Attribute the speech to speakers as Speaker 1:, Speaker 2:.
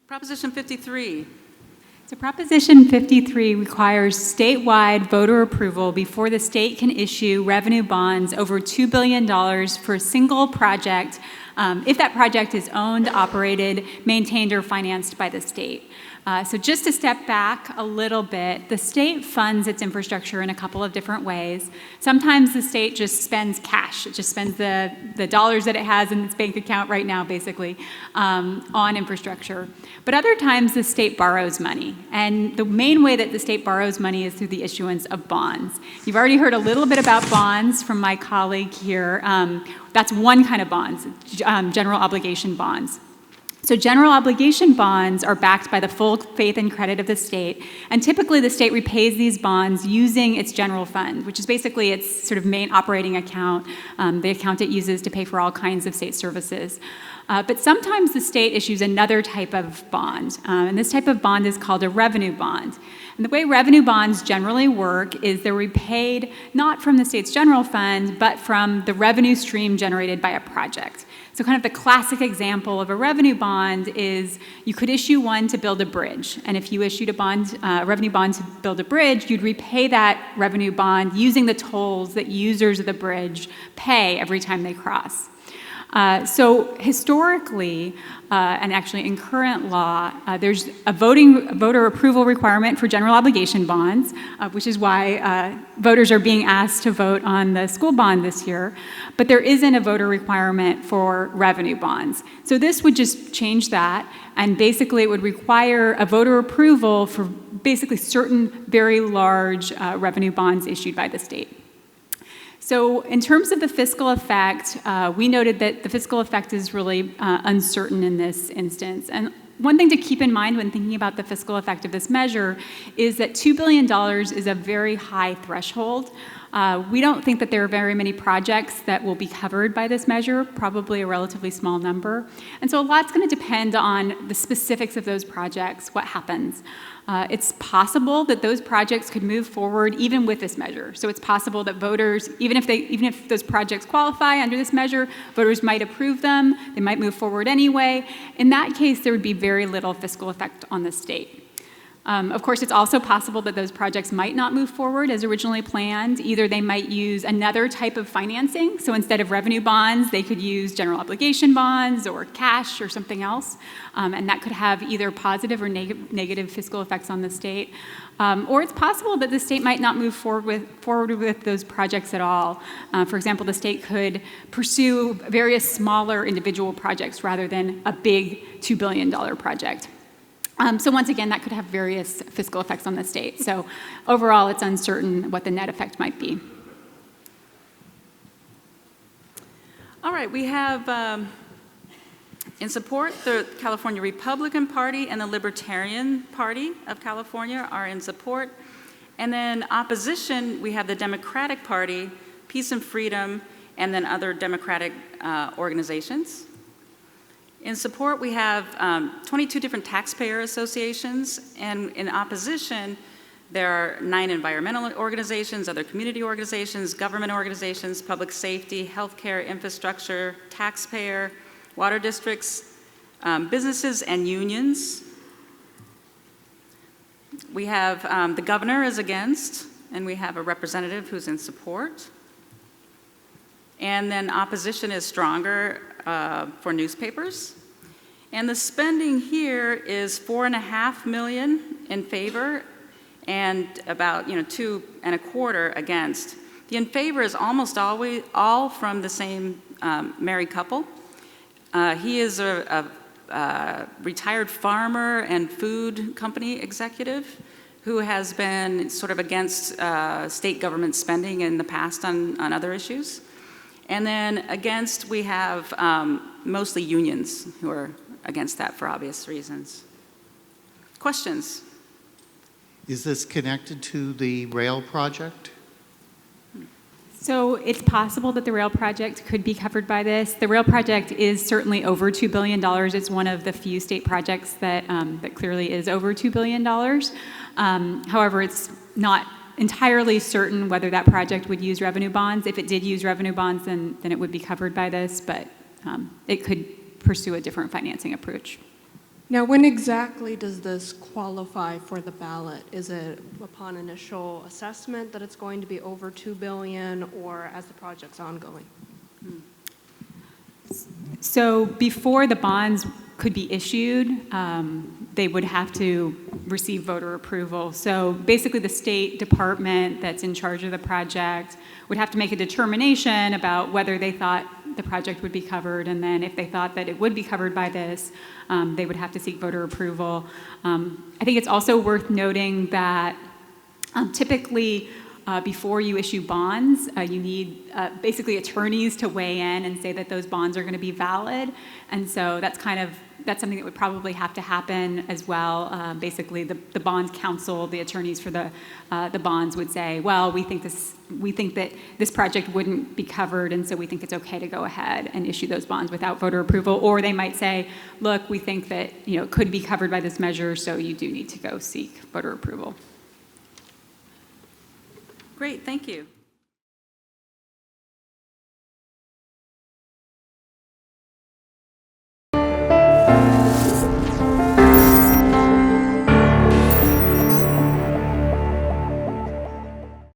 Speaker 1: Proposition 53.
Speaker 2: So Proposition 53 requires statewide voter approval before the state can issue revenue bonds over $2 billion for a single project if that project is owned, operated, maintained, or financed by the state. So just to step back a little bit, the state funds its infrastructure in a couple of different ways. Sometimes the state just spends cash. It just spends the dollars that it has in its bank account right now, basically, on infrastructure. But other times the state borrows money. And the main way that the state borrows money is through the issuance of bonds. You've already heard a little bit about bonds from my colleague here. That's one kind of bonds, general obligation bonds. So general obligation bonds are backed by the full faith and credit of the state, and typically the state repays these bonds using its general fund, which is basically its sort of main operating account, the account it uses to pay for all kinds of state services. But sometimes the state issues another type of bond, and this type of bond is called a revenue bond. And the way revenue bonds generally work is they're repaid not from the state's general fund, but from the revenue stream generated by a project. So kind of the classic example of a revenue bond is you could issue one to build a bridge. And if you issued a revenue bond to build a bridge, you'd repay that revenue bond using the tolls that users of the bridge pay every time they cross. So historically, and actually in current law, there's a voter approval requirement for general obligation bonds, which is why voters are being asked to vote on the school bond this year. But there isn't a voter requirement for revenue bonds. So this would just change that, and basically it would require a voter approval for basically certain very large revenue bonds issued by the state. So in terms of the fiscal effect, we noted that the fiscal effect is really uncertain in this instance. And one thing to keep in mind when thinking about the fiscal effect of this measure is that $2 billion is a very high threshold. We don't think that there are very many projects that will be covered by this measure, probably a relatively small number. And so a lot's going to depend on the specifics of those projects, what happens. It's possible that those projects could move forward even with this measure. So it's possible that voters, even if those projects qualify under this measure, voters might approve them, they might move forward anyway. In that case, there would be very little fiscal effect on the state. Of course, it's also possible that those projects might not move forward as originally planned. Either they might use another type of financing, so instead of revenue bonds, they could use general obligation bonds or cash or something else, and that could have either positive or negative fiscal effects on the state. Or it's possible that the state might not move forward with those projects at all. For example, the state could pursue various smaller individual projects rather than a big $2 billion project. So once again, that could have various fiscal effects on the state. So overall, it's uncertain what the net effect might be.
Speaker 1: All right, we have in support, the California Republican Party and the Libertarian Party of California are in support. And then opposition, we have the Democratic Party, Peace and Freedom, and then other Democratic organizations. In support, we have 22 different taxpayer associations, and in opposition, there are 9 environmental organizations, other community organizations, government organizations, public safety, healthcare, infrastructure, taxpayer, water districts, businesses, and unions. We have the governor is against, and we have a representative who's in support. And then opposition is stronger for newspapers. And the spending here is $4.5 million in favor and about $2.25 against. The in favor is almost always all from the same married couple. He is a retired farmer and food company executive who has been sort of against state government spending in the past on other issues. And then against, we have mostly unions who are against that for obvious reasons. Questions?
Speaker 3: Is this connected to the rail project?
Speaker 2: So it's possible that the rail project could be covered by this. The rail project is certainly over $2 billion. It's one of the few state projects that clearly is over $2 billion. However, it's not entirely certain whether that project would use revenue bonds. If it did use revenue bonds, then it would be covered by this, but it could pursue a different financing approach.
Speaker 4: Now, when exactly does this qualify for the ballot? Is it upon initial assessment that it's going to be over 2 billion, or as the project's ongoing?
Speaker 2: So before the bonds could be issued, they would have to receive voter approval. So basically the State Department that's in charge of the project would have to make a determination about whether they thought the project would be covered, and then if they thought that it would be covered by this, they would have to seek voter approval. I think it's also worth noting that typically before you issue bonds, you need basically attorneys to weigh in and say that those bonds are going to be valid, and so that's something that would probably have to happen as well. Basically, the bond counsel, the attorneys for the bonds would say, well, we think that this project wouldn't be covered, and so we think it's okay to go ahead and issue those bonds without voter approval. Or they might say, look, we think that it could be covered by this measure, so you do need to go seek voter approval.
Speaker 1: Great, thank you.